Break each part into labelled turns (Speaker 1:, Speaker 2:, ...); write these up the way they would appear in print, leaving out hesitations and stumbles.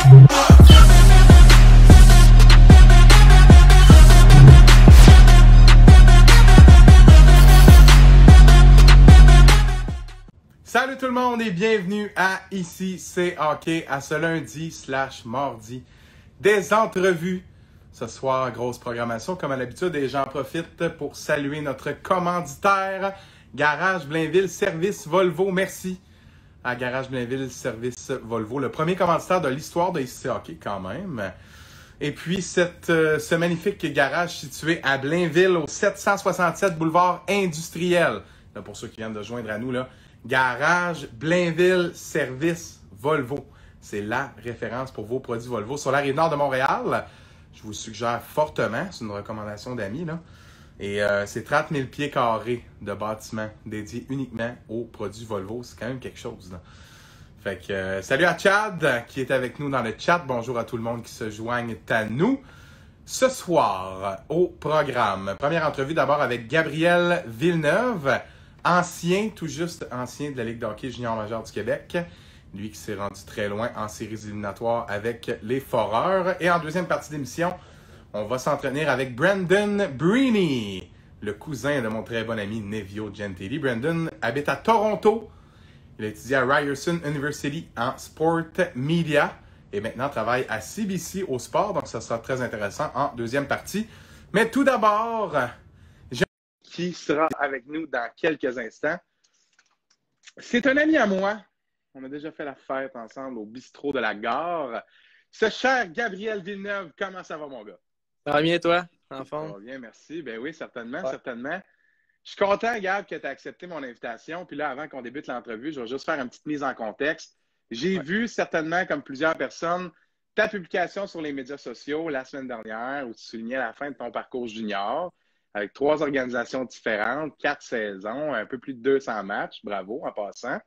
Speaker 1: Salut tout le monde et bienvenue à Ici c'est hockey à ce lundi/mardi des entrevues. Ce soir, grosse programmation comme à l'habitude et j'en profite pour saluer notre commanditaire Garage Blainville Service Volvo. Merci à Garage Blainville Service Volvo, le premier commanditaire de l'histoire de Ici c'est hockey quand même. Et puis ce magnifique garage situé à Blainville au 767 boulevard industriel. Là, pour ceux qui viennent de joindre à nous là. Garage Blainville Service Volvo. C'est la référence pour vos produits Volvo sur la Rive-Nord de Montréal. Je vous suggère fortement, c'est une recommandation d'amis, là. Et c'est 30 000 pieds carrés de bâtiment dédié uniquement aux produits Volvo. C'est quand même quelque chose, là. Fait que salut à Chad qui est avec nous dans le chat. Bonjour à tout le monde qui se joigne à nous. Ce soir, au programme, première entrevue d'abord avec Gabriel Villeneuve. Tout juste ancien de la Ligue de hockey junior majeur du Québec. Lui qui s'est rendu très loin en séries éliminatoires avec les Foreurs. Et en deuxième partie d'émission, on va s'entretenir avec Brandon Breeny, le cousin de mon très bon ami Nevio Gentili. Brandon habite à Toronto. Il a étudié à Ryerson University en Sport Media et maintenant travaille à CBC au sport. Donc ça sera très intéressant en deuxième partie. Mais tout d'abord, qui sera avec nous dans quelques instants. C'est un ami à moi. On a déjà fait la fête ensemble au bistrot de la gare. Ce cher Gabriel Villeneuve, comment ça va, mon gars?
Speaker 2: Ça va bien, toi, en forme?
Speaker 1: Ça va bien, merci. Ben oui, certainement,
Speaker 2: ouais.
Speaker 1: certainement. Je suis content, Gab, que tu as accepté mon invitation. Puis là, avant qu'on débute l'entrevue, je vais juste faire une petite mise en contexte. J'ai vu, certainement, comme plusieurs personnes, ta publication sur les médias sociaux la semaine dernière où tu soulignais la fin de ton parcours junior. Avec 3 organisations différentes, 4 saisons, un peu plus de 200 matchs. Bravo, en passant.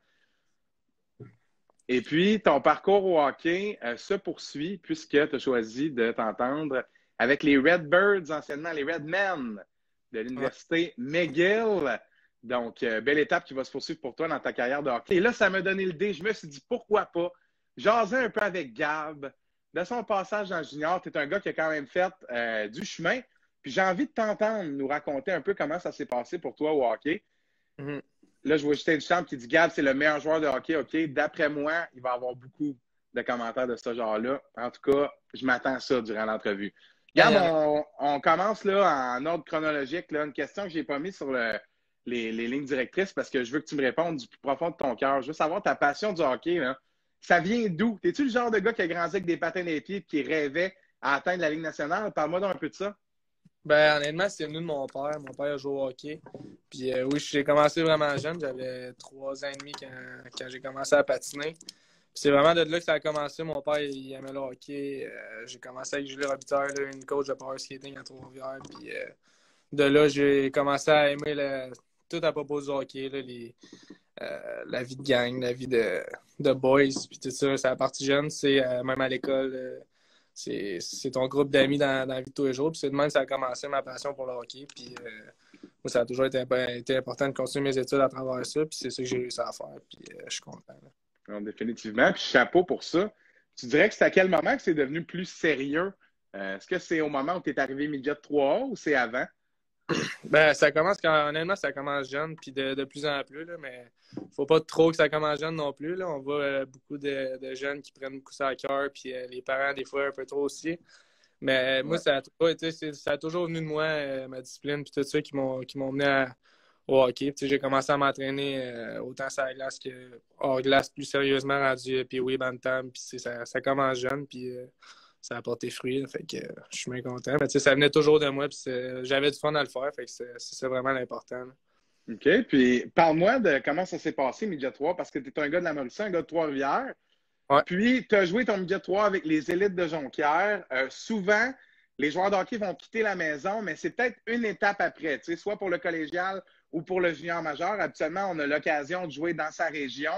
Speaker 1: Et puis, ton parcours au hockey se poursuit puisque tu as choisi de t'entendre avec les Redbirds, anciennement les Redmen de l'Université McGill. Donc, belle étape qui va se poursuivre pour toi dans ta carrière de hockey. Et là, ça m'a donné l'idée. Je me suis dit, pourquoi pas jaser un peu avec Gab. De son passage dans le junior, tu es un gars qui a quand même fait du chemin. Puis j'ai envie de t'entendre nous raconter un peu comment ça s'est passé pour toi au hockey.
Speaker 2: Mm-hmm.
Speaker 1: Là, je vois Justin Duchamp qui dit « Gab, c'est le meilleur joueur de hockey. » OK, d'après moi, il va y avoir beaucoup de commentaires de ce genre-là. En tout cas, je m'attends à ça durant l'entrevue. Gab, on commence là en ordre chronologique. Là, une question que je n'ai pas mise sur les lignes directrices parce que je veux que tu me répondes du plus profond de ton cœur. Je veux savoir ta passion du hockey. Là. Ça vient d'où? T'es-tu le genre de gars qui a grandi avec des patins des pieds et qui rêvait à atteindre la Ligue nationale? Parle-moi donc un peu de ça.
Speaker 2: Ben, honnêtement, c'est venu de mon père. Mon père joue au hockey. Puis oui, j'ai commencé vraiment jeune. J'avais 3 ans et demi quand j'ai commencé à patiner. Puis c'est vraiment de là que ça a commencé. Mon père, il aimait le hockey. J'ai commencé avec Julie Robitaille, une coach de power skating à Trois-Rivières. Puis de là, j'ai commencé à aimer tout à propos du hockey. Là, la vie de gang, la vie de boys. Puis tout ça, c'est la partie jeune. C'est même à l'école. C'est ton groupe d'amis dans la vie de tous les jours. Puis c'est de même que ça a commencé ma passion pour le hockey. Puis moi, ça a toujours été important de continuer mes études à travers ça. Puis c'est ça que j'ai réussi à faire. Puis je suis content.
Speaker 1: Non, définitivement. Puis chapeau pour ça. Tu dirais que c'est à quel moment que c'est devenu plus sérieux? Est-ce que c'est au moment où tu es arrivé midget 3A ou c'est avant?
Speaker 2: Ben, honnêtement, ça commence jeune, puis de plus en plus, là, mais faut pas trop que ça commence jeune non plus. Là. On voit beaucoup de jeunes qui prennent beaucoup ça à cœur, puis les parents, des fois, un peu trop aussi. Mais moi, ça a toujours venu de moi, ma discipline, puis tout ça, qui m'ont mené au hockey. Puis, j'ai commencé à m'entraîner autant sur la glace que hors glace, plus sérieusement rendu, puis oui, bantam, puis ça commence jeune, puis ça a porté fruit, là, fait que je suis bien content. Mais ça venait toujours de moi, puis j'avais du fun à le faire, fait que c'est vraiment l'important. Là.
Speaker 1: OK, puis parle-moi de comment ça s'est passé, Midget 3, parce que tu es un gars de la Mauricie, un gars de Trois-Rivières.
Speaker 2: Ouais.
Speaker 1: Puis, tu as joué ton Midget 3 avec les élites de Jonquière. Souvent, les joueurs de hockey vont quitter la maison, mais c'est peut-être une étape après, soit pour le collégial ou pour le junior majeur. Habituellement, on a l'occasion de jouer dans sa région.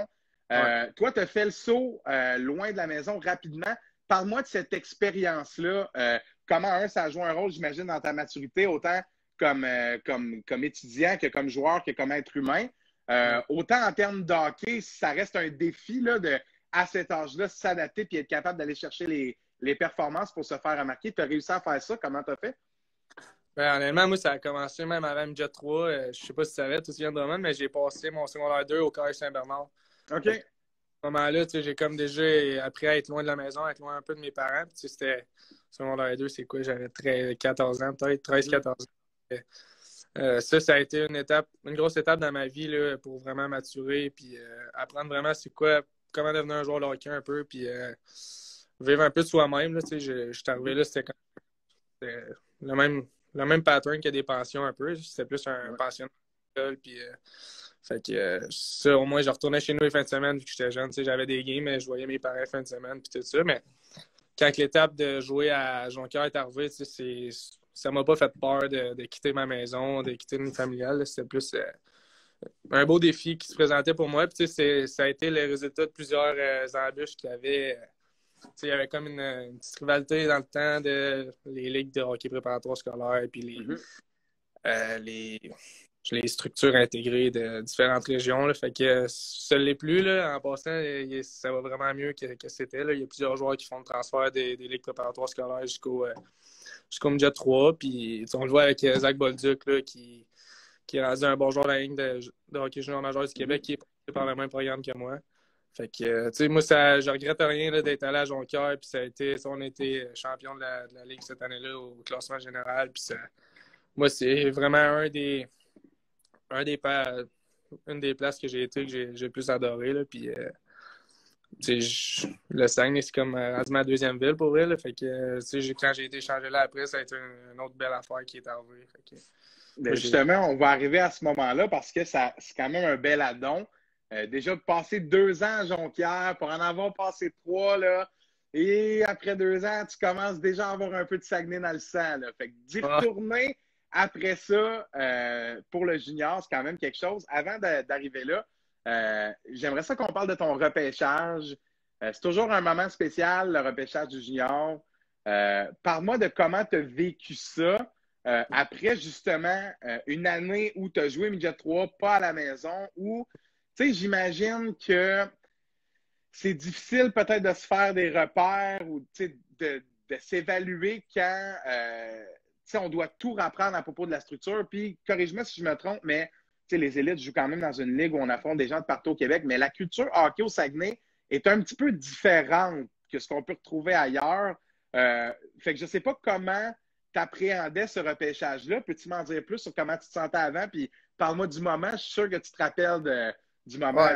Speaker 1: Toi, tu as fait le saut loin de la maison rapidement. Parle-moi de cette expérience-là. Comment, ça a joué un rôle, j'imagine, dans ta maturité, autant comme étudiant que comme joueur que comme être humain. Autant en termes de hockey, ça reste un défi là, à cet âge-là, s'adapter et être capable d'aller chercher les performances pour se faire remarquer. Tu as réussi à faire ça. Comment tu as fait?
Speaker 2: Ben, honnêtement, moi, ça a commencé même avant Jet 3. Je sais pas si tu savais, tu viens de Drummond, mais j'ai passé mon secondaire 2 au Collège Saint-Bernard.
Speaker 1: OK.
Speaker 2: À ce moment-là, j'ai comme déjà appris à être loin de la maison, à être loin un peu de mes parents. Puis, c'était secondaire 2, c'est quoi? J'avais 14 ans, peut-être 13-14 ans. Ça a été une grosse étape dans ma vie là, pour vraiment maturer puis apprendre vraiment c'est quoi, comment devenir un joueur de hockey un peu, puis vivre un peu de soi-même. Là, je suis arrivé là, c'était le même pattern que des pensions un peu. C'était plus un pensionnat. Puis, fait que ça, au moins, je retournais chez nous les fins de semaine vu que j'étais jeune. J'avais des games, mais je voyais mes parents les fins de semaine puis tout ça. Mais quand l'étape de jouer à Jonquière est arrivée, ça m'a pas fait peur de quitter ma maison, de quitter une familiale. C'était plus un beau défi qui se présentait pour moi. Puis, ça a été le résultat de plusieurs embûches qu'il y avait. Il y avait comme une petite rivalité dans le temps de les ligues de hockey préparatoire scolaire et puis les structures intégrées de différentes régions. Là. Fait que ça ne l'est plus. Là. En passant, ça va vraiment mieux que c'était. Là. Il y a plusieurs joueurs qui font le transfert des ligues préparatoires scolaires jusqu'au Midget 3. Puis on le voit avec Zach Bolduc là, qui est rendu un bon joueur de la ligne de hockey junior majeur du Québec, qui est passé par le même programme que moi. Fait que, tu sais, moi, je regrette rien là, d'être allé à Jonquière. Puis on a été champion de la Ligue cette année-là au classement général. Puis moi, c'est vraiment une des places que j'ai été que j'ai le plus adoré. Là. Puis, le Saguenay, c'est comme rendu ma deuxième ville pour vrai. Là. Fait que, quand j'ai été changé là après, ça a été une autre belle affaire qui est arrivée. Fait que,
Speaker 1: justement, on va arriver à ce moment-là parce que c'est quand même un bel addon. Déjà, de passer 2 ans à Jonquière pour en avoir passé 3, là, et après 2 ans, tu commences déjà à avoir un peu de Saguenay dans le sang. Là. Fait que d'y retourner après ça pour le junior, c'est quand même quelque chose. Avant d'arriver là, j'aimerais ça qu'on parle de ton repêchage. C'est toujours un moment spécial, le repêchage du junior. Parle-moi de comment tu as vécu ça. Après, justement, une année où tu as joué Midget 3, pas à la maison, où, tu sais, j'imagine que c'est difficile peut-être de se faire des repères ou, tu sais, de s'évaluer quand, tu sais, on doit tout reprendre à propos de la structure. Puis, corrige-moi si je me trompe, mais, tu sais, les élites jouent quand même dans une ligue où on affronte des gens de partout au Québec, mais la culture hockey au Saguenay est un petit peu différente que ce qu'on peut retrouver ailleurs. Fait que je sais pas comment t'appréhendais ce repêchage-là. Peux-tu m'en dire plus sur comment tu te sentais avant? Puis parle-moi du moment. Je suis sûr que tu te rappelles du moment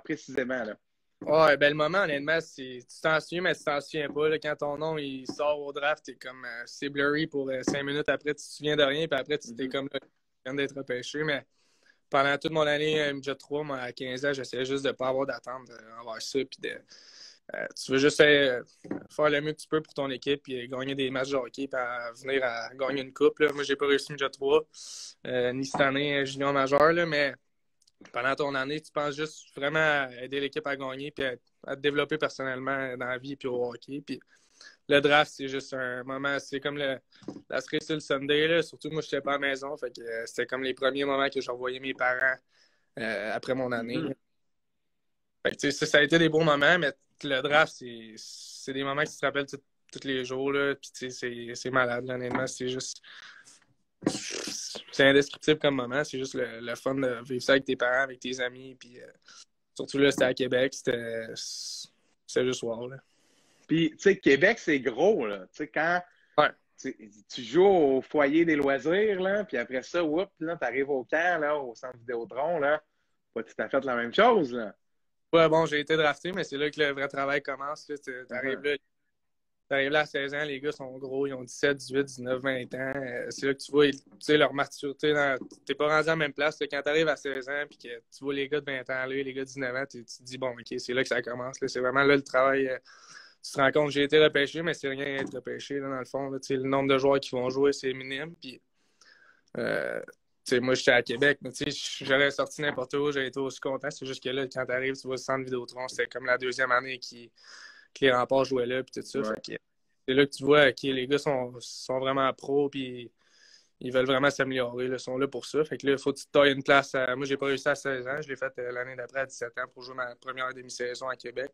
Speaker 1: précisément. Là.
Speaker 2: Ouais, ben le moment, honnêtement, tu t'en souviens, mais tu t'en souviens pas. Là, quand ton nom il sort au draft, t'es comme c'est blurry pour 5 minutes après, tu te souviens de rien, puis après, tu t'es comme là, tu viens d'être repêché. Mais pendant toute mon année Midget 3, moi, à 15 ans, j'essayais juste de ne pas avoir d'attente envers ça, puis tu veux juste faire le mieux que tu peux pour ton équipe, puis gagner des matchs de hockey, puis venir à gagner une coupe. Là. Moi, j'ai pas réussi Midget 3, ni cette année junior majeur, là, mais pendant ton année, tu penses juste vraiment à aider l'équipe à gagner, puis à te développer personnellement dans la vie, puis au hockey. Puis le draft, c'est juste un moment, c'est comme la cerise sur le Sunday, là. Surtout, moi, je n'étais pas à la maison, fait que c'était comme les premiers moments que je revoyais mes parents après mon année. Fait que, ça a été des beaux moments, mais le draft, c'est des moments que tu te rappelles tous les jours, là, puis c'est malade, là, honnêtement, c'est juste... C'est indescriptible comme moment, c'est juste le fun de vivre ça avec tes parents, avec tes amis, puis surtout là, c'était à Québec, c'était juste wow, là.
Speaker 1: Puis, tu sais, Québec, c'est gros, là. Tu sais, quand tu joues au foyer des loisirs, là, puis après ça, là, t'arrives au camp, là, au centre Vidéotron, là, pas tout à fait la même chose, là.
Speaker 2: Ouais, bon, j'ai été drafté, mais c'est là que le vrai travail commence, là. T'arrives là à 16 ans, les gars sont gros, ils ont 17, 18, 19, 20 ans. C'est là que tu vois leur maturité. T'es pas rendu à la même place. Là, quand t'arrives à 16 ans et que tu vois les gars de 20 ans, là, les gars de 19 ans, tu te dis, bon, OK, c'est là que ça commence. Là. C'est vraiment là le travail. Tu te rends compte, j'ai été repêché, mais c'est rien être repêché, là, dans le fond. Là, le nombre de joueurs qui vont jouer, c'est minime. Puis, moi, j'étais à Québec, mais j'aurais sorti n'importe où, j'aurais été aussi content. C'est juste que là, quand t'arrives, tu vois le centre Vidéotron, c'était comme la deuxième année que les remparts jouaient là, puis tout ça. Ouais. C'est là que tu vois que les gars sont vraiment pros, puis ils veulent vraiment s'améliorer. Là, ils sont là pour ça. Fait que là, il faut que tu te tailles une place. Moi, j'ai pas réussi à 16 ans. Je l'ai fait l'année d'après à 17 ans pour jouer ma première demi-saison à Québec.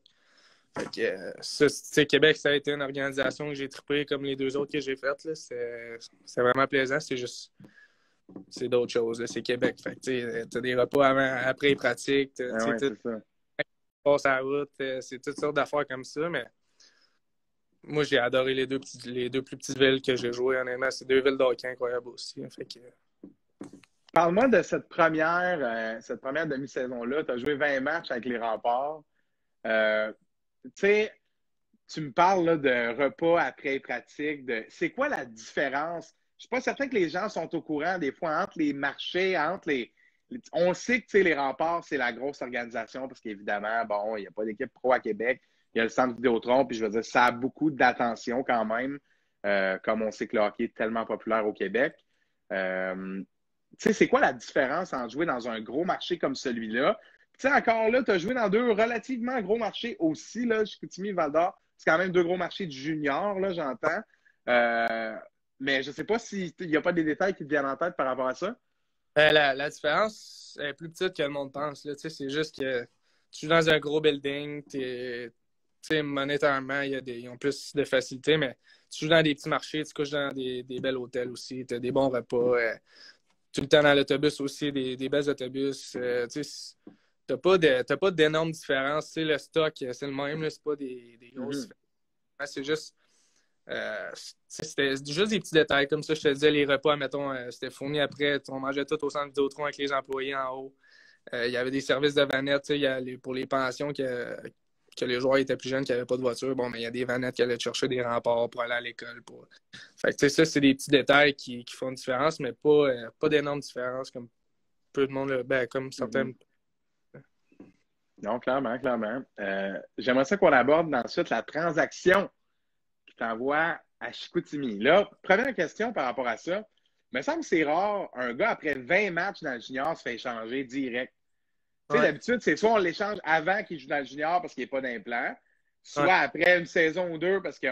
Speaker 2: Fait que ça, tu sais, Québec, ça a été une organisation que j'ai trippé comme les deux autres que j'ai faites. Là. C'est vraiment plaisant. C'est d'autres choses. Là. C'est Québec. Fait que tu as des repas après les pratiques. Tu passes à la route. C'est toutes sortes d'affaires comme ça. Mais moi, j'ai adoré les deux plus petites villes que j'ai jouées. Honnêtement, c'est deux villes d'hockey incroyables aussi. Fait que...
Speaker 1: Parle-moi de cette première demi-saison-là. Tu as joué 20 matchs avec les Remparts. Tu sais, tu me parles là, de repas après pratique. C'est quoi la différence? Je suis pas certain que les gens sont au courant des fois entre les marchés, on sait que les Remparts, c'est la grosse organisation parce qu'évidemment, bon, il n'y a pas d'équipe pro à Québec. Il y a le centre Vidéotron, puis je veux dire, ça a beaucoup d'attention quand même, comme on sait que le hockey est tellement populaire au Québec. Tu sais, c'est quoi la différence en jouer dans un gros marché comme celui-là? Tu sais, encore là, tu as joué dans deux relativement gros marchés aussi, là, Chicoutimi, Val-d'Or. C'est quand même deux gros marchés du junior, là, j'entends. Mais je ne sais pas s'il n'y a pas des détails qui te viennent en tête par rapport à ça.
Speaker 2: La différence est plus petite que le monde pense. Là. C'est juste que tu joues dans un gros building, monétairement, ils ont plus de facilité, mais tu joues dans des petits marchés, tu couches dans des bels hôtels aussi, tu as des bons repas. Tout le temps dans l'autobus aussi, des belles autobus. T'as pas d'énormes différences. Le stock, c'est le même. C'est pas des grosses différences. C'est juste... c'était juste des petits détails. Comme ça, je te disais, les repas, mettons, c'était fourni après. On mangeait tout au centre Vidéotron avec les employés en haut. Il y avait des services de vanettes pour les pensions que les joueurs étaient plus jeunes, qui n'avaient pas de voiture. Bon, mais il y a des vanettes qui allaient chercher des remparts pour aller à l'école. Fait que ça, c'est des petits détails qui font une différence, mais pas d'énormes différences comme peu de monde, comme certains.
Speaker 1: Non, clairement, clairement. J'aimerais ça qu'on aborde ensuite la transaction qui t'envoie à Chicoutimi. Là, première question par rapport à ça. Il me semble que c'est rare, un gars, après 20 matchs dans le junior, se fait échanger direct. Tu sais, d'habitude, c'est soit on l'échange avant qu'il joue dans le junior parce qu'il n'est pas d'implant, soit après une saison ou deux parce qu'il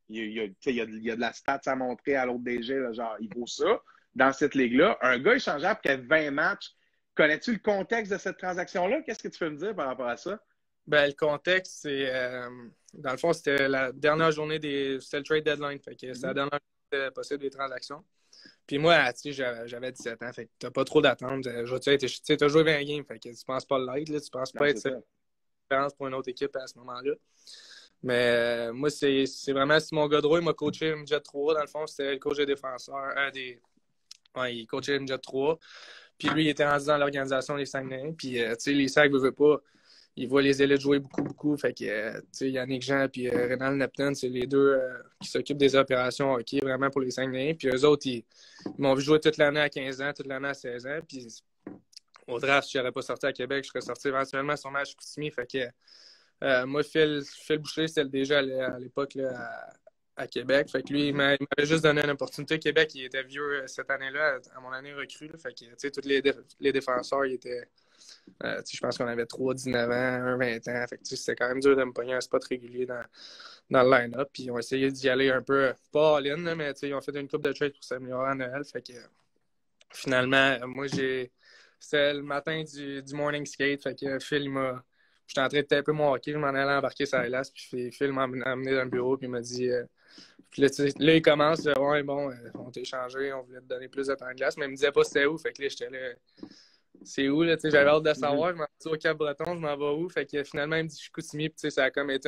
Speaker 1: y a de la stats à montrer à l'autre DG, là, genre, il vaut ça dans cette ligue-là. Un gars échangeable après 20 matchs, connais-tu le contexte de cette transaction-là? Qu'est-ce que tu peux me dire par rapport à ça?
Speaker 2: Ben, le contexte, c'est... dans le fond, c'était la dernière journée c'était le trade deadline. Fait que c'était la dernière journée possible des transactions. Puis moi, tu sais, j'avais 17 ans, fait que t'as pas trop d'attente. Tu as joué 20 games, fait que tu penses pas l'être, là, tu penses pas être expérience pour une autre équipe à ce moment-là. Mais moi, c'est vraiment Simon Gaudreau, il m'a coaché MJ 3. Dans le fond, c'était le coach des défenseurs. Il coachait MJ 3. Puis lui, il était rendu dans l'organisation des Saguenay. Puis, tu sais, les Sags ne veulent pas. Il voit les élites jouer beaucoup, beaucoup. Fait que, tu sais, Yannick Jean et Rénal Neptune, c'est les deux qui s'occupent des opérations hockey vraiment pour les Saguenay. Puis eux autres, ils m'ont vu jouer toute l'année à 15 ans, toute l'année à 16 ans. Puis au draft, si je n'aurais pas sorti à Québec, je serais sorti éventuellement sur match Chicoutimi. Fait que moi, Phil Boucher, c'était déjà à l'époque là, à Québec. Fait que lui, il m'avait juste donné une opportunité. Québec, il était vieux cette année-là, à mon année recrue. Là. Fait que, tu sais, tous les défenseurs, ils étaient... je pense qu'on avait 3 19 ans, 1 20 ans. Fait que, c'était quand même dur de me pogner un spot régulier dans le line-up. Puis ils ont essayé d'y aller un peu, pas all-in, mais ils ont fait une coupe de trade pour s'améliorer à Noël. Fait que finalement, moi, c'était le matin du morning skate. Fait que Phil, j'étais en train de taper mon hockey, je m'en allais embarquer sur la glace. Puis Phil m'a amené dans le bureau, puis il m'a dit... Puis là, il commence, ouais, bon, on t'a échangé, on voulait te donner plus de temps de glace, mais il me disait pas c'était où. Fait que là, j'étais là... C'est où, là, tu sais, j'avais hâte de savoir. Je m'en vais au Cap-Breton, je m'en vais où? Fait que finalement, il me dit Chicoutimi, puis tu sais, ça a comme été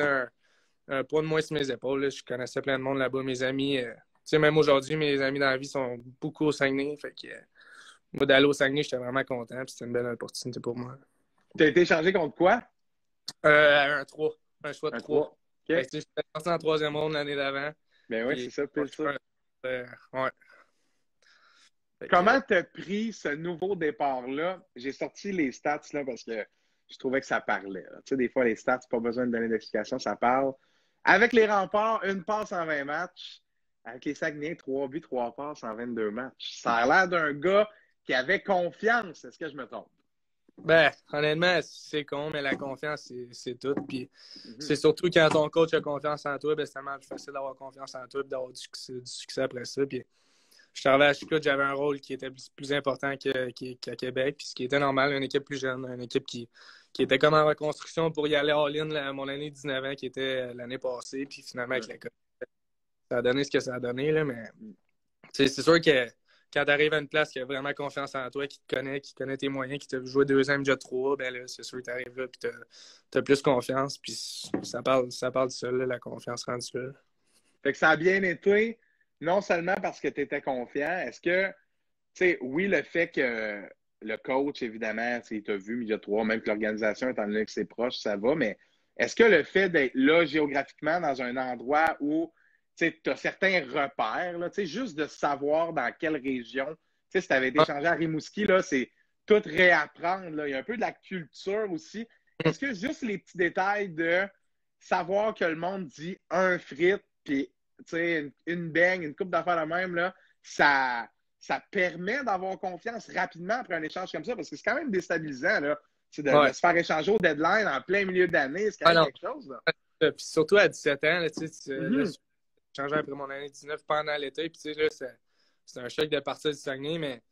Speaker 2: un poids de moins sur mes épaules. Là. Je connaissais plein de monde là-bas, mes amis. Tu sais, même aujourd'hui, mes amis dans la vie sont beaucoup au Saguenay. Fait que moi, d'aller au Saguenay, j'étais vraiment content, puis c'était une belle opportunité pour moi.
Speaker 1: Tu as été échangé contre quoi?
Speaker 2: Un 3. Un choix de 3.
Speaker 1: Okay.
Speaker 2: J'étais sorti en 3e ronde l'année d'avant.
Speaker 1: Ben oui, c'est ça, pile ça.
Speaker 2: Ouais.
Speaker 1: Comment t'as pris ce nouveau départ-là? J'ai sorti les stats là, parce que je trouvais que ça parlait. Tu sais, des fois, les stats, pas besoin de donner d'explication, ça parle. Avec les Remparts, 1 passe en 20 matchs. Avec les Saguenay, 3 buts, 3 passes en 22 matchs. Ça a l'air d'un gars qui avait confiance. Est-ce que je me trompe?
Speaker 2: Ben, honnêtement, c'est con, mais la confiance, c'est tout. Puis c'est surtout quand ton coach a confiance en toi, ben, c'est tellement plus facile d'avoir confiance en toi et d'avoir du succès après ça. Puis je suis arrivé à Chicout, j'avais un rôle qui était plus important qu'à Québec, puis ce qui était normal, une équipe plus jeune, une équipe qui était comme en reconstruction pour y aller all-in mon année de 19 ans qui était l'année passée, puis finalement avec la COVID, ça a donné ce que ça a donné, là, mais c'est sûr que quand tu arrives à une place qui a vraiment confiance en toi, qui connaît tes moyens, qui t'a vu jouer 2 ans déjà 3, ben là, c'est sûr que tu arrives là, puis tu as plus confiance, puis ça parle de ça, là, la confiance rendue là.
Speaker 1: Fait que ça a bien été, non seulement parce que tu étais confiant, est-ce que, tu sais, oui, le fait que le coach, évidemment, il t'a vu, mais il y a 3, même que l'organisation, étant donné que c'est proche, ça va, mais est-ce que le fait d'être là géographiquement dans un endroit où tu as certains repères, là, juste de savoir dans quelle région, si tu avais été changé à Rimouski, là, c'est tout réapprendre. Là. Il y a un peu de la culture aussi. Est-ce que juste les petits détails de savoir que le monde dit un frite, puis une beigne, une coupe d'affaires de même, là, ça permet d'avoir confiance rapidement après un échange comme ça, parce que c'est quand même déstabilisant, là. De se faire échanger au deadline en plein milieu d'année, c'est quand même quelque chose. Là.
Speaker 2: Puis surtout à 17 ans, là, là, changé après mon année 19 pendant l'été. Puis, tu sais, là, c'est un choc de partir du Saguenay, mais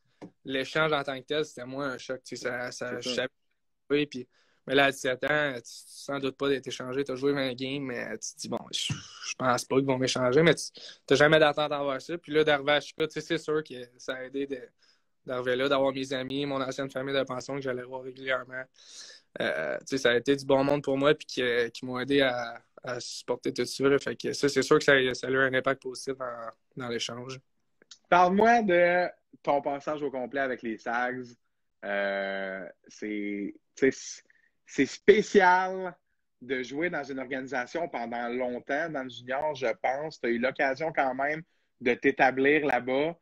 Speaker 2: l'échange en tant que tel, c'était moins un choc. Tu sais, je savais pas. Puis, mais là, à 17 ans, tu sans doute pas d'être échangé. Tu as joué 20 games, mais tu te dis, bon, je pense pas qu'ils vont m'échanger, mais tu n'as jamais d'attente à voir ça. Puis là, d'arriver à Chicago, tu sais, c'est sûr que ça a aidé d'arriver là, d'avoir mes amis, mon ancienne famille de pension que j'allais voir régulièrement. Tu sais, ça a été du bon monde pour moi, puis qui m'ont aidé à supporter tout ça. Là. Fait que ça, c'est sûr que ça a eu un impact positif dans l'échange.
Speaker 1: Parle-moi de ton passage au complet avec les Sags. C'est spécial de jouer dans une organisation pendant longtemps. Dans le junior, je pense. Tu as eu l'occasion quand même de t'établir là-bas.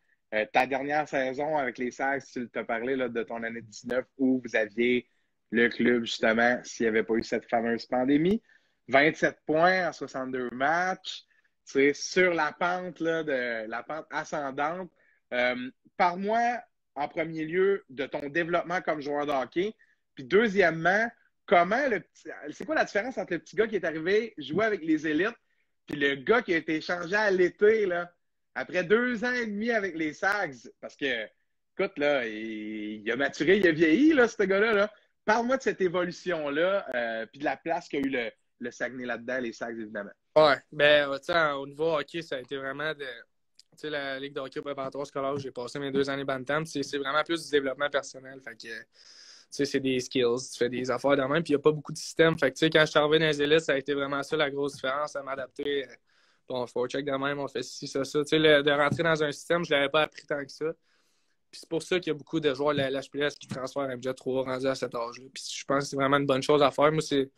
Speaker 1: Ta dernière saison avec les Sags, tu t'as parlé là, de ton année 19 où vous aviez le club, justement, s'il n'y avait pas eu cette fameuse pandémie. 27 points en 62 matchs. C'est sur la pente, là, la pente ascendante. Parle-moi, en premier lieu, de ton développement comme joueur de hockey. Puis deuxièmement, c'est quoi la différence entre le petit gars qui est arrivé jouer avec les élites puis le gars qui a été échangé à l'été, là, après 2 ans et demi avec les Sags? Parce que, écoute, là, il a maturé, il a vieilli, là, ce gars-là. Là. Parle-moi de cette évolution-là, puis de la place qu'a eu le Saguenay là-dedans, les Sags, évidemment.
Speaker 2: Ouais, ben, tu sais, au niveau hockey, ça a été vraiment tu sais, la Ligue de hockey préparatoire scolaire où j'ai passé mes 2 années bantam, c'est vraiment plus du développement personnel. Fait que, tu sais, c'est des skills, tu fais des affaires de même, puis il n'y a pas beaucoup de système. Fait que, tu sais, quand je suis arrivé dans les élites, ça a été vraiment ça la grosse différence, à m'adapter. Bon, forecheck de même, on fait ci, ça. Tu sais, de rentrer dans un système, je ne l'avais pas appris tant que ça. Puis c'est pour ça qu'il y a beaucoup de joueurs de la LHPS qui transfèrent un budget 3 rendu à cet âge-là. Puis je pense que c'est vraiment une bonne chose à faire. Moi, c'est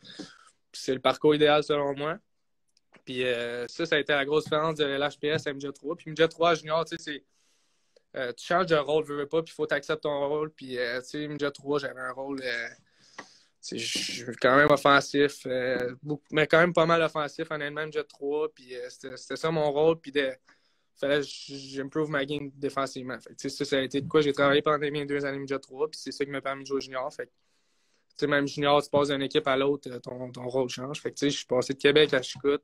Speaker 2: le parcours idéal selon moi. Puis ça a été la grosse différence de l'HPS à MJ3. Puis MJ3 junior, tu sais, tu changes de rôle, veux pas, puis il faut t'accepter ton rôle. Puis, tu sais, MJ3, j'avais un rôle, je suis quand même offensif, mais quand même pas mal offensif, honnêtement, MJ3. Puis c'était ça mon rôle. Puis il fallait que j'improve ma game défensivement. Fait que, ça a été de quoi j'ai travaillé pendant mes 2 années MJ3. Puis c'est ça qui m'a permis de jouer junior. Fait que, tu sais, même junior, tu passes d'une équipe à l'autre, ton rôle change. Fait que, tu sais, je suis passé de Québec à Chicout.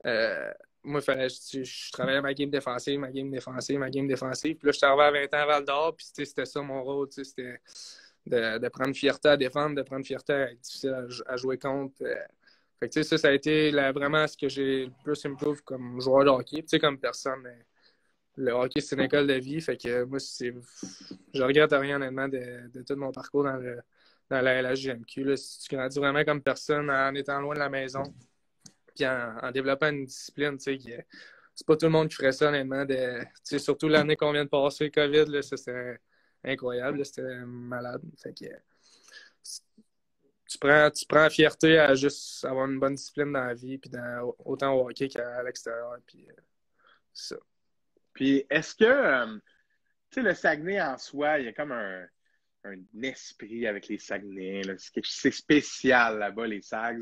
Speaker 2: Moi, je travaillais ma game défensive. Puis là, je suis arrivé à 20 ans à Val-d'Or. Puis, tu sais, c'était ça mon rôle. Tu sais, c'était de prendre fierté à défendre, de prendre fierté à être difficile à jouer contre. Fait que, tu sais, ça a été vraiment ce que j'ai le plus improve comme joueur de hockey. Tu sais, comme personne. Le hockey, c'est une école de vie. Fait que moi, je regrette rien, honnêtement, de tout mon parcours dans la LHJMQ. Là. Si tu grandis vraiment comme personne en étant loin de la maison, puis en développant une discipline, tu sais, c'est pas tout le monde qui ferait ça, honnêtement. Tu sais, surtout l'année qu'on vient de passer, le COVID, là, ça, c'était incroyable. Là, c'était malade. Fait que tu prends fierté à juste avoir une bonne discipline dans la vie, puis autant au hockey qu'à l'extérieur. Puis c'est ça.
Speaker 1: Puis est-ce que, tu sais, le Saguenay en soi, il y a comme un esprit avec les Saguenay. C'est spécial là-bas, les Sags.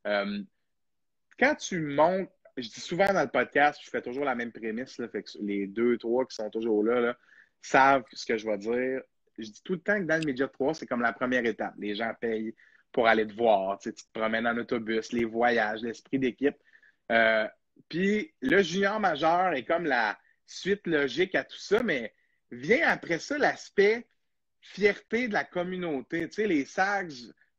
Speaker 1: Quand tu montes, je dis souvent dans le podcast, je fais toujours la même prémisse, là, fait que les 2, 3 qui sont toujours là, savent ce que je vais dire. Je dis tout le temps que dans le Média 3, c'est comme la première étape. Les gens payent pour aller te voir. Tu te promènes en autobus, les voyages, l'esprit d'équipe. Puis le junior majeur est comme
Speaker 3: suite logique à tout ça, mais vient après ça l'aspect fierté de la communauté. Tu sais, les Sags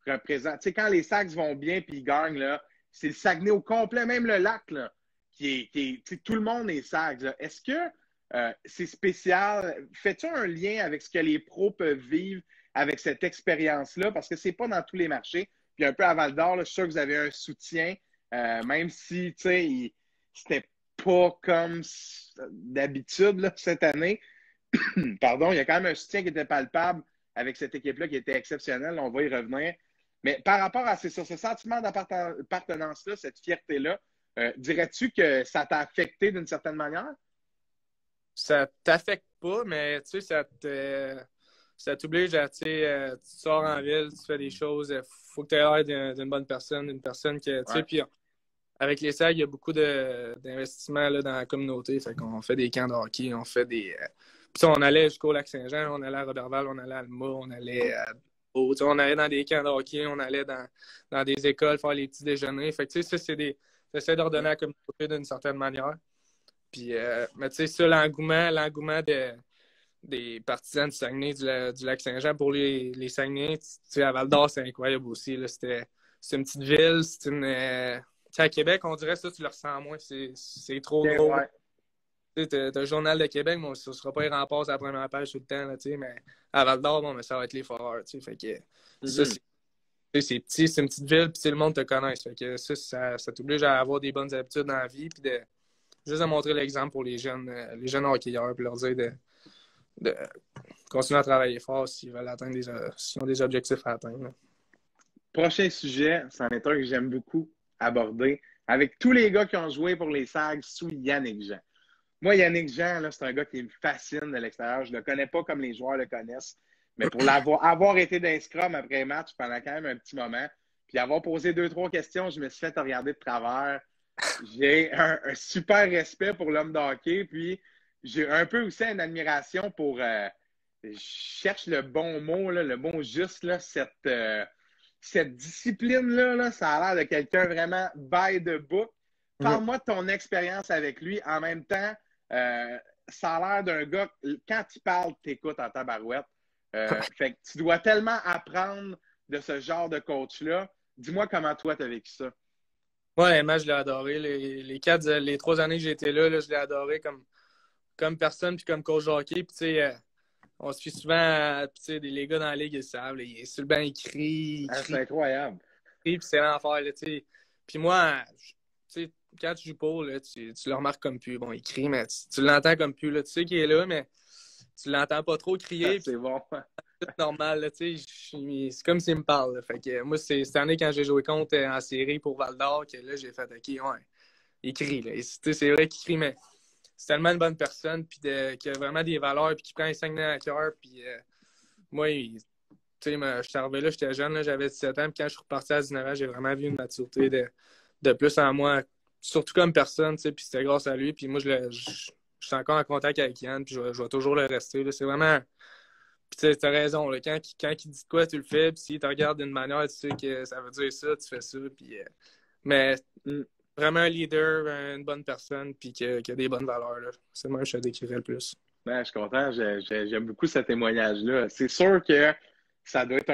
Speaker 3: représentent. Tu sais, quand les Sags vont bien puis ils gagnent, là, c'est le Saguenay au complet, même le lac, là, tu sais, tout le monde est Sags, là. Est-ce que c'est spécial? Fais-tu un lien avec ce que les pros peuvent vivre avec cette expérience-là? Parce que c'est pas dans tous les marchés. Puis un peu à Val-d'Or, là, je suis sûr que vous avez un soutien, même si, tu sais, c'était pas comme d'habitude là, cette année. Pardon, il y a quand même un soutien qui était palpable avec cette équipe-là qui était exceptionnelle. On va y revenir. Mais par rapport à ce sentiment d'appartenance-là, cette fierté-là, dirais-tu que ça t'a affecté d'une certaine manière?
Speaker 2: Ça t'affecte pas, mais tu sais, ça t'oblige à, tu sais, tu sors en ville, tu fais des choses, il faut que tu aies l'air d'une bonne personne, d'une personne que, tu sais,
Speaker 3: Ouais.
Speaker 2: puis avec les SAG, il y a beaucoup d'investissements là, dans la communauté, fait qu'on fait des camps de hockey, on fait des... Puis on allait jusqu'au Lac-Saint-Jean, on allait à Roberval, on allait à Alma, on allait à... Tu sais, on allait dans des camps de hockey, on allait dans des écoles faire les petits déjeuners, fait que tu sais, ça, c'est des... J'essaie d'ordonner à la communauté d'une certaine manière. Puis, mais tu sais, ça, l'engouement des partisans du Saguenay, du Lac-Saint-Jean pour les Saguenay, tu sais, à Val-d'Or, c'est incroyable aussi. Là. C'est une petite ville, c'est une. Tu sais, à Québec, on dirait ça, tu le ressens moins. C'est trop
Speaker 3: Okay,
Speaker 2: gros.
Speaker 3: ouais.
Speaker 2: Tu sais, t'as le Journal de Québec, mais ce ne sera pas les remparts à la première page tout le temps, là, tu sais, mais à Val-d'Or, bon, mais ça va être les Foreurs, tu sais. Fait que ça, c'est petit, c'est une petite ville, puis le monde te connaît. Fait que ça t'oblige à avoir des bonnes habitudes dans la vie, puis juste à montrer l'exemple pour les jeunes hockeyeurs, puis leur dire de continuer à travailler fort s'ils veulent atteindre s'ils ont des objectifs à atteindre. Là.
Speaker 3: Prochain sujet, c'en est un que j'aime beaucoup aborder. Avec tous les gars qui ont joué pour les Sags sous Yannick Jean. Moi, Yannick Jean, là, c'est un gars qui me fascine de l'extérieur. Je ne le connais pas comme les joueurs le connaissent, mais pour avoir été d'un scrum après match pendant quand même un petit moment, puis avoir posé 2-3 questions, je me suis fait regarder de travers. J'ai un super respect pour l'homme de hockey, puis j'ai un peu aussi une admiration pour, je cherche le bon mot, là, le bon juste, là, cette discipline-là, là, ça a l'air de quelqu'un vraiment by the book. Parle-moi de ton expérience avec lui. En même temps, ça a l'air d'un gars, quand il parle, t'écoutes en tabarouette. Fait que tu dois tellement apprendre de ce genre de coach-là. Dis-moi comment toi, tu as vécu ça.
Speaker 2: Ouais, moi, je l'ai adoré. Les 3 années que j'ai été là, je l'ai adoré comme personne puis comme coach de hockey. Puis, tu sais, on se fait souvent, tu sais, les gars dans la ligue, ils savent, là, il est sur le banc, il crie,
Speaker 3: C'est incroyable.
Speaker 2: puis c'est l'enfer, là, tu sais. Puis moi, tu sais, quand tu joues pas, là, tu le remarques comme plus. Bon, il crie, mais tu l'entends comme plus, là. Tu sais qu'il est là, mais tu l'entends pas trop crier.
Speaker 3: C'est bon.
Speaker 2: C'est normal, là, tu sais. C'est comme s'il me parle, là. Fait que moi, c'est cette année, quand j'ai joué contre en série pour Val-d'Or, que là, j'ai fait, OK, ouais, il crie, là. Tu sais, c'est vrai qu'il crie, mais c'est tellement une bonne personne, puis qui a vraiment des valeurs, puis qui prend les Saguenay à cœur, puis moi, tu sais, je suis arrivé là, j'étais jeune, là, j'avais 17 ans, puis quand je suis reparti à 19 ans, j'ai vraiment vu une maturité de plus en moi, surtout comme personne, tu sais, puis c'était grâce à lui, puis moi, je suis encore en contact avec Yann, puis je vais toujours le rester, là, c'est vraiment... Puis tu sais, t'as raison, là, quand il dit de quoi, tu le fais, puis s'il te regarde d'une manière, tu sais que ça veut dire ça, tu fais ça, puis... mais vraiment un leader, une bonne personne, puis qui a des bonnes valeurs, là. C'est moi que je te décrirais le plus.
Speaker 3: Ben, je suis content, j'aime beaucoup ce témoignage-là. C'est sûr que ça doit être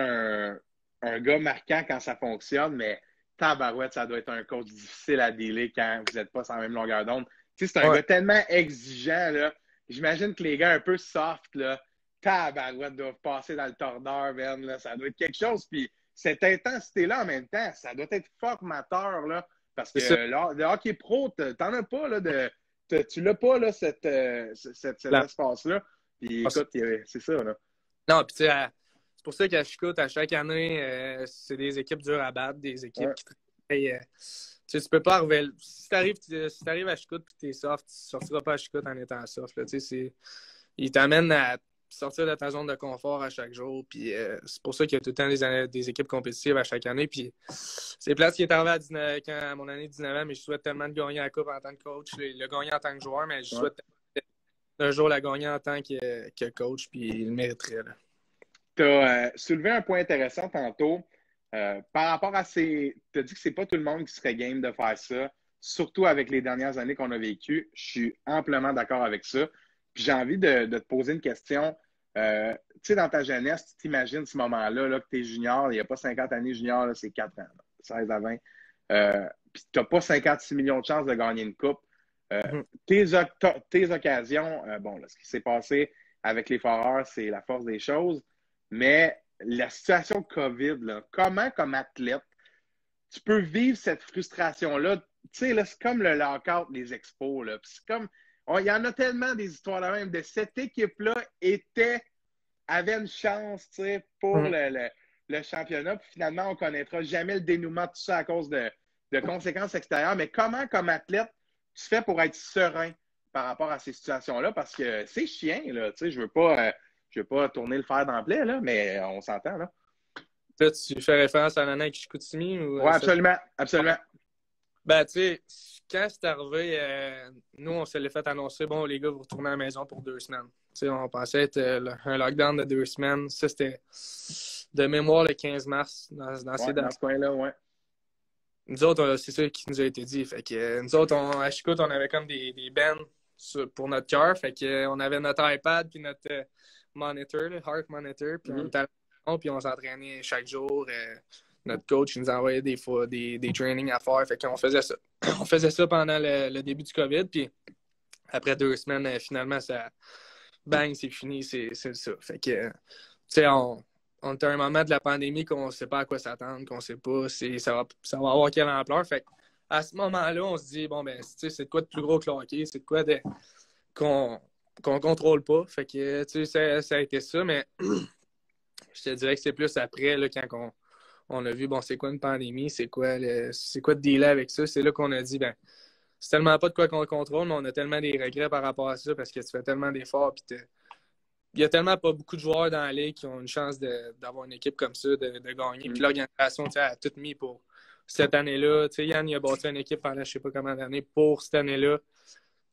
Speaker 3: un gars marquant quand ça fonctionne, mais tabarouette, ça doit être un coach difficile à dealer quand vous n'êtes pas sur la même longueur d'onde. Tu sais, c'est un gars tellement exigeant, là. J'imagine que les gars un peu soft, là, tabarouette, doivent passer dans le tordeur, man, là. Ça doit être quelque chose. Puis cette intensité-là, en même temps, ça doit être formateur, là. Parce que le hockey pro, t'en as pas, là, tu l'as pas, là, cet espace-là. Puis écoute, c'est ça, là.
Speaker 2: Non, puis tu sais, c'est pour ça qu'à Chicout, à chaque année, c'est des équipes dures à battre, des équipes qui travaillent. Tu sais, tu peux pas arriver. Si t'arrives à Chicout et t'es soft, tu sortiras pas à Chicout en étant soft. Là, tu sais, ils t'amènent à sortir de ta zone de confort à chaque jour. Puis c'est pour ça qu'il y a tout le temps des équipes compétitives à chaque année. Puis c'est plate qui est arrivé à mon année de 19 ans, mais je souhaite tellement de gagner la Coupe en tant que coach. Le gagner en tant que joueur, mais je souhaite un jour la gagner en tant que coach, puis il le mériterait.
Speaker 3: Tu as soulevé un point intéressant tantôt. Par rapport à tu as dit que c'est pas tout le monde qui serait game de faire ça. surtout avec les dernières années qu'on a vécues. Je suis amplement d'accord avec ça. Puis j'ai envie de te poser une question. Tu sais, dans ta jeunesse, tu t'imagines ce moment-là, là, que tu es junior, il n'y a pas 50 années junior, là, c'est 4 ans, là, 16 à 20. Puis tu n'as pas 56 millions de chances de gagner une coupe.
Speaker 2: Mhm.
Speaker 3: Tes occasions, bon, là, ce qui s'est passé avec les Foreurs, c'est la force des choses. Mais la situation COVID, là, comment, comme athlète, tu peux vivre cette frustration-là? Tu sais, là, c'est comme le lockout des expos, là. Puis c'est comme, il y en a tellement des histoires là même de cette équipe-là avait une chance, tu sais, pour
Speaker 2: Mhm.
Speaker 3: le championnat. Puis finalement, on ne connaîtra jamais le dénouement de tout ça à cause de conséquences extérieures. Mais comment, comme athlète, tu fais pour être serein par rapport à ces situations-là? Parce que c'est chiant, là. Tu sais, je veux pas tourner le fer dans le plaie, là, mais on s'entend, là.
Speaker 2: Là, tu fais référence à Nana Kishikoutimi ou
Speaker 3: Oui, absolument, absolument.
Speaker 2: Ben, tu sais, quand c'est arrivé, nous, on se l'est fait annoncer, bon, les gars, vous retournez à la maison pour 2 semaines. Tu sais, on pensait être un lockdown de 2 semaines. Ça, c'était de mémoire le 15 mars, dans ces
Speaker 3: Ouais, dans
Speaker 2: dates.
Speaker 3: ce coin-là, ouais.
Speaker 2: Nous autres, c'est ça qui nous a été dit. Fait que nous autres, à Chicout, on avait comme des bands pour notre cœur. Fait que on avait notre iPad puis notre monitor, le heart monitor, puis on était à la maison, puis on s'entraînait chaque jour. Notre coach il nous envoyait des fois des trainings à faire. Fait qu'on faisait ça. On faisait ça pendant le début du COVID, puis après 2 semaines, finalement, ça bang, c'est fini, c'est ça. Fait que, tu sais, on est à un moment de la pandémie qu'on ne sait pas à quoi s'attendre, qu'on ne sait pas ça va avoir quelle ampleur. Fait à ce moment-là, on se dit, bon, ben, tu sais, c'est de quoi de plus gros que le hockey, c'est de quoi qu'on contrôle pas. Fait que, tu sais, ça a été ça, mais je te dirais que c'est plus après, là, quand on a vu, bon, c'est quoi une pandémie, c'est quoi de dealer avec ça. C'est là qu'on a dit, ben, c'est tellement pas de quoi qu'on contrôle, mais on a tellement des regrets par rapport à ça parce que tu fais tellement d'efforts, puis il y a tellement pas beaucoup de joueurs dans la ligue qui ont une chance d'avoir une équipe comme ça, de gagner. Puis l'organisation a tout mis pour cette année-là. Yann, il a bâti une équipe pendant je sais pas combien d'années pour cette année-là.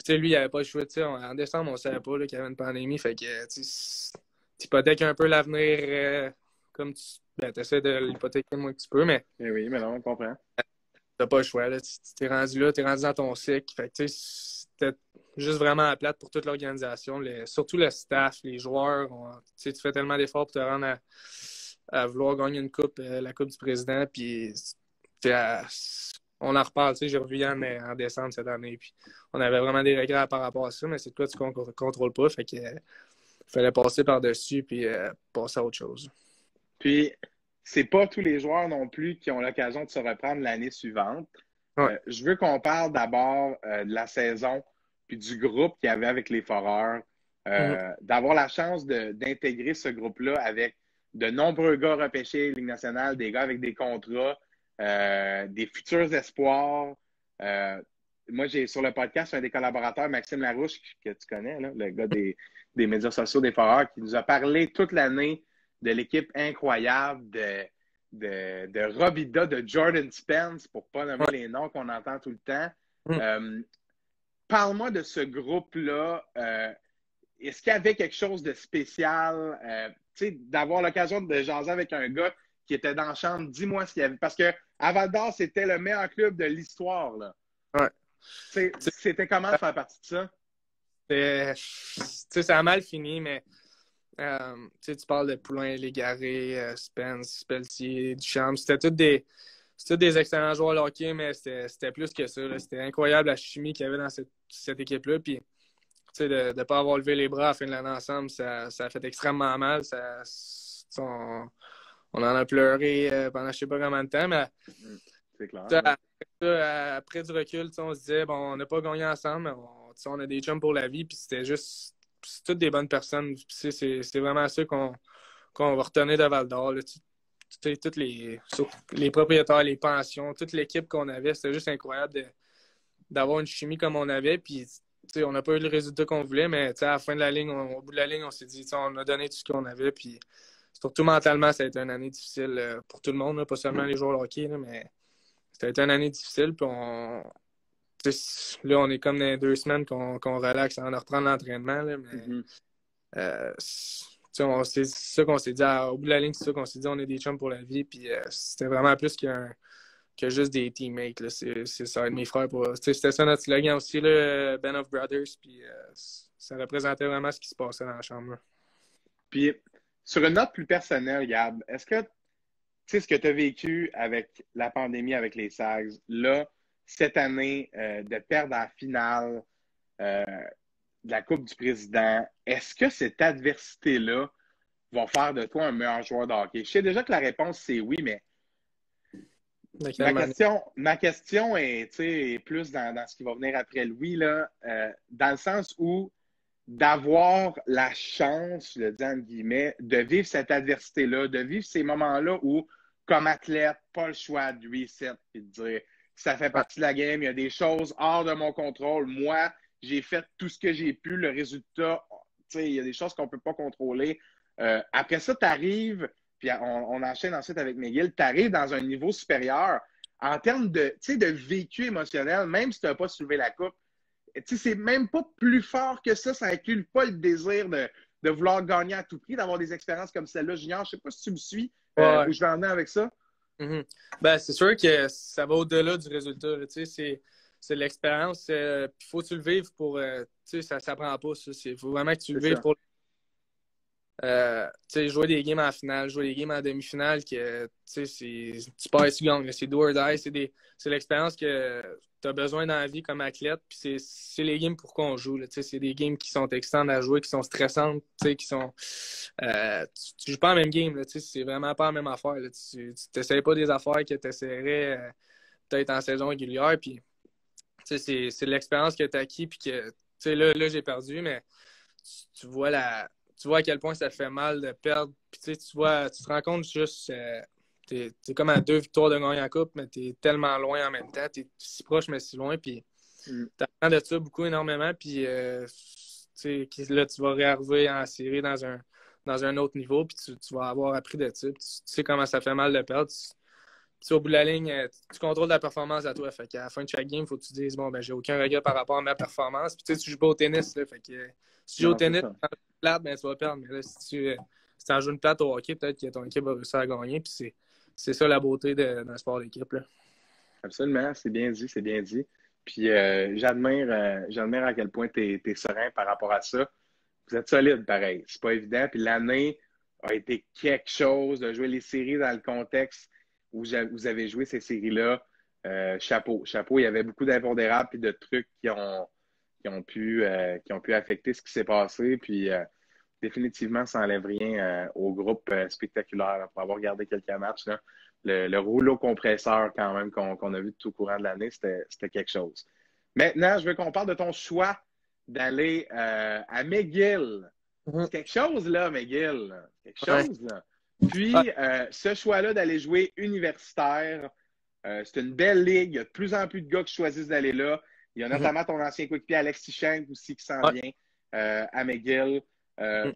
Speaker 2: Puis lui, il n'avait pas le choix. En décembre, on ne savait pas qu'il y avait une pandémie. Fait que tu hypothèques un peu l'avenir comme tu essaies de l'hypothéquer le moins que tu peux, mais
Speaker 3: Eh oui, mais non, on comprend.
Speaker 2: t'as pas le choix. Là. Tu t'es rendu là, tu es rendu dans ton cycle. Fait que c'était juste vraiment à plate pour toute l'organisation. Surtout le staff, les joueurs. Tu fais tellement d'efforts pour te rendre à vouloir gagner une coupe, la Coupe du Président. Puis on en reparle. J'ai revu Yann en décembre cette année. Puis on avait vraiment des regrets par rapport à ça, mais c'est toi tu ne contrôles pas. Fait que fallait passer par-dessus puis passer à autre chose.
Speaker 3: Puis, c'est pas tous les joueurs non plus qui ont l'occasion de se reprendre l'année suivante.
Speaker 2: Ouais.
Speaker 3: Je veux qu'on parle d'abord de la saison puis du groupe qu'il y avait avec les Foreurs. D'avoir la chance d'intégrer ce groupe-là avec de nombreux gars repêchés Ligue nationale, des gars avec des contrats, des futurs espoirs. Moi, j'ai sur le podcast un des collaborateurs, Maxime Larouche, que tu connais, là, le gars des médias sociaux des Foreurs, qui nous a parlé toute l'année de l'équipe incroyable de Robida, de Jordan Spence, pour ne pas nommer les noms qu'on entend tout le temps. Parle-moi de ce groupe-là. Est-ce qu'il y avait quelque chose de spécial? D'avoir l'occasion de jaser avec un gars qui était dans la chambre, dis-moi ce qu'il y avait. Parce que à Val d'Or, c'était le meilleur club de l'histoire. Là.
Speaker 2: Ouais.
Speaker 3: C'était comment de faire partie de ça?
Speaker 2: Ça a mal fini, mais tu parles de Poulain, Légaré, Spence, Pelletier, Duchamp. C'était tous des excellents joueurs de hockey, mais c'était plus que ça. Là. C'était incroyable la chimie qu'il y avait dans cette équipe-là. Puis, de ne pas avoir levé les bras à la fin de l'année ensemble, ça a fait extrêmement mal. On en a pleuré pendant je ne sais pas combien de temps, mais
Speaker 3: c'est clair.
Speaker 2: Après du recul, on se disait, bon, on n'a pas gagné ensemble, mais on a des chums pour la vie, puis c'était juste c'est toutes des bonnes personnes. C'est vraiment ça qu'on va retenir de Val d'Or. Tous les propriétaires, les pensions, toute l'équipe qu'on avait, c'était juste incroyable d'avoir une chimie comme on avait. Puis, on n'a pas eu le résultat qu'on voulait, mais à la fin de la ligne, au bout de la ligne, on s'est dit, on a donné tout ce qu'on avait. Puis, surtout mentalement, ça a été une année difficile pour tout le monde, là, pas seulement les joueurs de hockey, là, mais ça a été une année difficile. Puis, là, on est comme dans 2 semaines qu'on relaxe avant de reprendre l'entraînement. Là, mais c'est ça qu'on s'est dit. Au bout de la ligne, c'est ça qu'on s'est dit. On est des chums pour la vie. Puis c'était vraiment plus qu'un que juste des teammates. Là. Ça va être mes frères. C'était ça notre slogan aussi, là, Band of Brothers. Puis ça représentait vraiment ce qui se passait dans la chambre. Là.
Speaker 3: Puis, sur une note plus personnelle, Gab, est-ce que tu sais ce que tu as vécu avec la pandémie, avec les Sags, là, cette année, de perdre en finale de la Coupe du Président, est-ce que cette adversité-là va faire de toi un meilleur joueur de hockey? Je sais déjà que la réponse, c'est oui, mais ma question est plus dans ce qui va venir après le oui, là, dans le sens où d'avoir la chance, je le dis entre guillemets, de vivre cette adversité-là, de vivre ces moments-là où, comme athlète, pas le choix de reset et de dire ça fait partie de la game, il y a des choses hors de mon contrôle. Moi, j'ai fait tout ce que j'ai pu, le résultat, il y a des choses qu'on ne peut pas contrôler. Après ça, tu arrives, puis on enchaîne ensuite avec McGill, tu arrives dans un niveau supérieur en termes de vécu émotionnel, même si tu n'as pas soulevé la coupe. C'est même pas plus fort que ça inclut pas le désir de vouloir gagner à tout prix, d'avoir des expériences comme celle-là. Junior, je sais pas si tu me suis où je vais en venir avec ça.
Speaker 2: Mm-hmm. Ben, c'est sûr que ça va au-delà du résultat. C'est l'expérience. Il faut que tu le vives pour. Ça s'apprend pas. Il faut vraiment que tu le vives pour. Jouer des games en finale, jouer des games en demi-finale, que tu perds, tu gagnes. C'est do or die. C'est l'expérience que tu as besoin dans la vie comme athlète. Puis c'est les games pour qu'on joue. C'est des games qui sont excitantes à jouer, qui sont stressantes, qui sont. Tu joues pas la même game. C'est vraiment pas la même affaire. Tu t'essayes pas des affaires que tu essaierais peut-être en saison régulière. Puis c'est l'expérience que tu as acquis. Puis que là j'ai perdu, mais tu vois à quel point ça te fait mal de perdre. Puis tu te rends compte juste, t'es comme à 2 victoires de gagner en coupe, mais t'es tellement loin en même temps. T'es si proche, mais si loin. Puis t'apprends de ça énormément. Puis là, tu vas réarriver en série dans un autre niveau. Puis tu vas avoir appris de ça. Puis tu sais comment ça fait mal de perdre. Au bout de la ligne, tu contrôles ta performance à toi. Fait qu'à la fin de chaque game, il faut que tu dises bon, ben j'ai aucun regret par rapport à ma performance. Puis tu joues pas au tennis. Là, fait que si tu joues au tennis, plate, ben, tu vas perdre. Mais là, si tu en joues une plate au hockey, peut-être que ton équipe va réussir à gagner. Puis c'est ça la beauté d'un sport d'équipe. Là.
Speaker 3: Absolument, c'est bien dit, c'est bien dit. Puis j'admire à quel point tu es serein par rapport à ça. Vous êtes solide, pareil. C'est pas évident. Puis l'année a été quelque chose de jouer les séries dans le contexte où vous avez joué ces séries-là. Chapeau. Il y avait beaucoup d'impondérables et de trucs qui ont pu affecter ce qui s'est passé. Puis définitivement, ça n'enlève rien au groupe spectaculaire là, pour avoir regardé quelques matchs. Là. Le rouleau compresseur, quand même, qu'on a vu tout au courant de l'année, c'était quelque chose. Maintenant, je veux qu'on parle de ton choix d'aller à McGill. C'est quelque chose, là, McGill. Quelque chose, là. Puis, ce choix-là d'aller jouer universitaire, c'est une belle ligue. Il y a de plus en plus de gars qui choisissent d'aller là. Il y a notamment ton ancien coéquipier Alexis Schenk aussi qui s'en vient à McGill.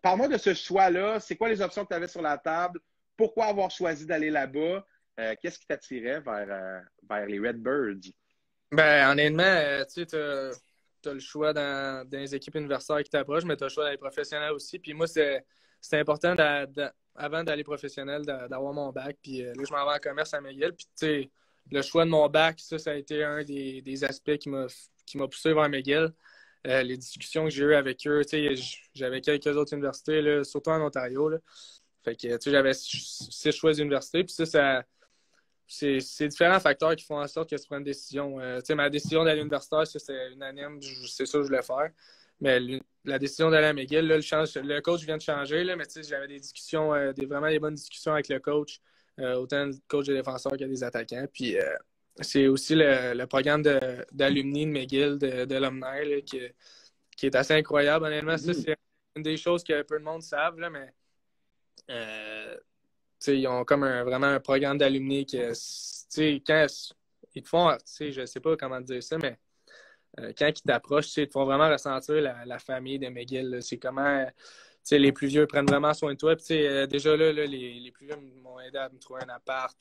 Speaker 3: Parle-moi de ce choix-là. C'est quoi les options que tu avais sur la table? Pourquoi avoir choisi d'aller là-bas? Qu'est-ce qui t'attirait vers les Redbirds?
Speaker 2: Ben, honnêtement, tu as le choix dans les équipes universitaires qui t'approchent, mais tu as le choix d'aller professionnel aussi. Puis moi, c'est important avant d'aller professionnel, d'avoir mon bac. Puis là, je m'en vais en commerce à McGill. Puis tu sais, le choix de mon bac, ça a été un des aspects qui m'a poussé vers McGill. Les discussions que j'ai eues avec eux, tu sais, j'avais quelques autres universités, là, surtout en Ontario. Là. Fait que, tu sais, j'avais 6 choix d'université. Puis c'est différents facteurs qui font en sorte que tu prends une décision. Tu sais, ma décision d'aller à l'universitaire, c'est unanime. C'est ça que je voulais faire. Mais la décision d'aller à McGill, là, le coach vient de changer, là, mais tu sais, j'avais des discussions, vraiment des bonnes discussions avec le coach, autant le coach des défenseurs que des attaquants. Puis c'est aussi le programme d'alumni de McGill, de l'Omni, qui est assez incroyable. Honnêtement, ça, c'est une des choses que peu de monde savent, là, mais ils ont comme vraiment un programme d'alumni que, quand ils te font, je sais pas comment dire ça, mais quand ils t'approchent, ils te font vraiment ressentir la famille de McGill. C'est comment les plus vieux prennent vraiment soin de toi. Puis, déjà là, les plus vieux m'ont aidé à me trouver un appart,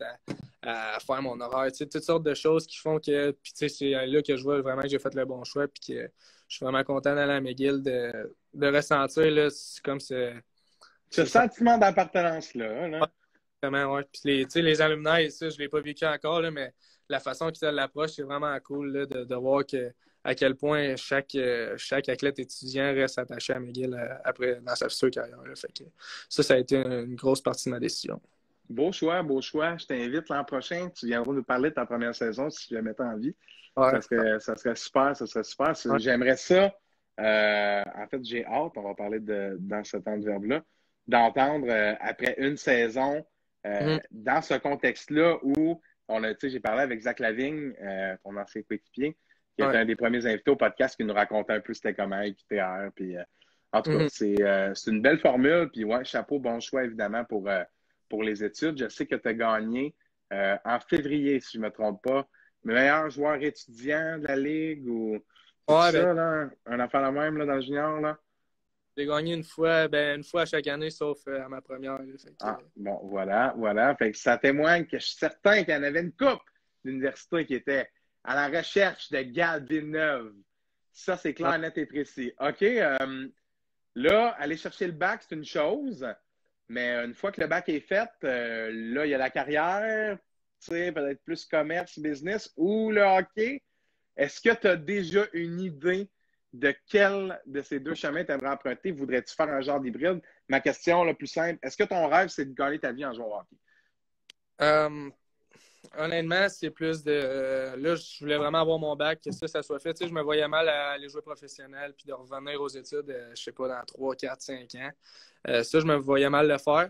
Speaker 2: à faire mon horaire. Toutes sortes de choses qui font que. Puis c'est là que je vois vraiment que j'ai fait le bon choix. Puis que je suis vraiment content d'aller à McGill, de ressentir là, c'est comme ce
Speaker 3: sentiment d'appartenance-là. Là.
Speaker 2: Vraiment, ouais. Puis les alumni, ça, je ne l'ai pas vécu encore, là, mais la façon qu'ils l'approche, c'est vraiment cool là, de voir à quel point chaque athlète étudiant reste attaché à McGill après dans sa future carrière. Là. Fait que ça a été une grosse partie de ma décision.
Speaker 3: Beau choix, beau choix. Je t'invite l'an prochain. Tu viendras nous parler de ta première saison si jamais tu as envie.
Speaker 2: Ouais.
Speaker 3: Ça serait super, ça serait super.
Speaker 2: Ouais.
Speaker 3: J'aimerais ça. En fait, j'ai hâte, on va parler dans ce temps de verbe-là, d'entendre après une saison dans ce contexte-là où j'ai parlé avec Zach Lavigne, ton ancien coéquipier, qui était un des premiers invités au podcast qui nous racontait un peu c'était comment IQTR. Puis, en tout cas, c'est une belle formule. Puis ouais, chapeau, bon choix évidemment pour les études. Je sais que tu as gagné en février, si je ne me trompe pas, meilleur joueur étudiant de la Ligue ou ça, là, un affaire la même là, dans le junior. Là.
Speaker 2: J'ai gagné une fois à chaque année, sauf à ma première. Là,
Speaker 3: bon, voilà. Fait que ça témoigne que je suis certain qu'il y en avait une coupe d'université qui était à la recherche de Gab Villeneuve. Ça, c'est clair, net et précis. OK, là, aller chercher le bac, c'est une chose. Mais une fois que le bac est fait, là, il y a la carrière, peut-être plus commerce, business ou le hockey. Est-ce que tu as déjà une idée de quel de ces deux chemins tu aimerais emprunter? Voudrais-tu faire un genre d'hybride? Ma question la plus simple, est-ce que ton rêve, c'est de gagner ta vie en jouant au hockey?
Speaker 2: Honnêtement, c'est plus de... là, je voulais vraiment avoir mon bac, que ça soit fait. Tu sais, je me voyais mal à aller jouer professionnel puis de revenir aux études, je sais pas, dans 3, 4, 5 ans. Ça, je me voyais mal le faire.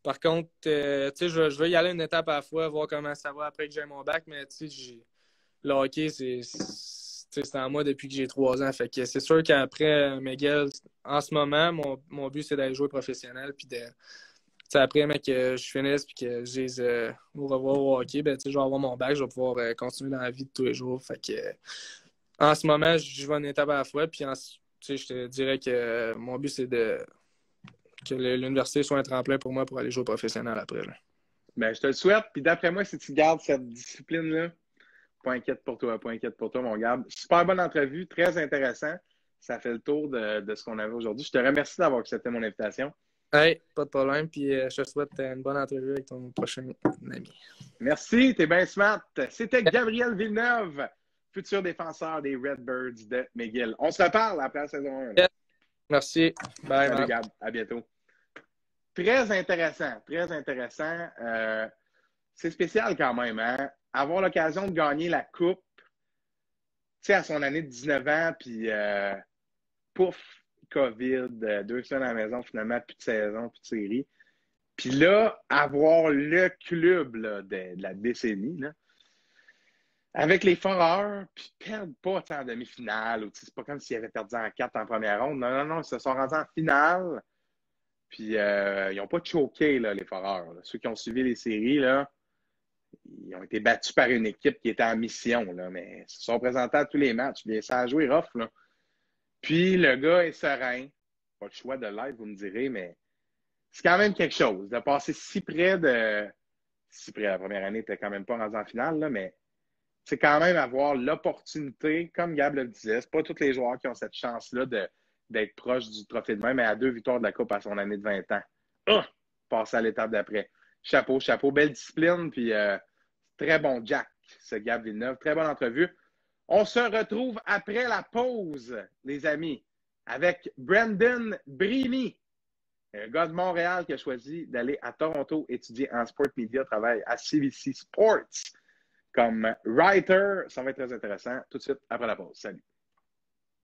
Speaker 2: Par contre, tu sais, je veux y aller une étape à la fois, voir comment ça va après que j'ai mon bac, mais tu sais, le hockey, c'est en moi depuis que j'ai 3 ans. Fait que c'est sûr qu'après McGill, en ce moment, mon but, c'est d'aller jouer professionnel puis de... après, mec, que je finisse et que je dise au revoir au hockey, ben, je vais avoir mon bac, je vais pouvoir continuer dans la vie de tous les jours. Fait que, en ce moment, je vais une étape à la fois. Puis, je te dirais que mon but, c'est que l'université soit un tremplin pour moi pour aller jouer professionnel après. Là.
Speaker 3: Ben, je te le souhaite. Puis, d'après moi, si tu gardes cette discipline-là, pas inquiète pour toi, mon Gab. Super bonne entrevue, très intéressant. Ça fait le tour de ce qu'on avait aujourd'hui. Je te remercie d'avoir accepté mon invitation.
Speaker 2: Hey, pas de problème. Puis je te souhaite une bonne entrevue avec ton prochain ami.
Speaker 3: Merci, t'es bien smart. C'était Gabriel Villeneuve, futur défenseur des Redbirds de McGill. On se reparle après la saison 1.
Speaker 2: Yes. Merci. Bye.
Speaker 3: Salut Gab, à bientôt. Très intéressant, très intéressant. C'est spécial quand même, hein? Avoir l'occasion de gagner la coupe, tu sais, à son année de 19 ans, puis pouf, COVID, 2 semaines à la maison, finalement, plus de saison, plus de série. Puis là, avoir le club là, de la décennie, là, avec les Foreurs, puis perdre pas en demi-finale, ou c'est pas comme s'ils avaient perdu en 4 en première ronde. Non, ils se sont rendus en finale. Puis ils n'ont pas choqué, là, les Foreurs. Là. Ceux qui ont suivi les séries, là, ils ont été battus par une équipe qui était en mission, là, mais ils se sont présentés à tous les matchs. Bien, ça a joué rough, là. Puis le gars est serein. Pas le choix de l'être, vous me direz, mais c'est quand même quelque chose de passer si près la première année, tu n'es quand même pas rendu en finale, là, mais c'est quand même avoir l'opportunité, comme Gab le disait, c'est pas tous les joueurs qui ont cette chance-là d'être proche du trophée de main, mais à 2 victoires de la Coupe à son année de 20 ans. Passer à l'étape d'après. Chapeau, belle discipline, puis très bon Jack, ce Gab Villeneuve. Très bonne entrevue. On se retrouve après la pause, les amis, avec Brandon Brimy, un gars de Montréal qui a choisi d'aller à Toronto étudier en sport media, travaille à CBC Sports comme writer. Ça va être très intéressant. Tout de suite après la pause. Salut.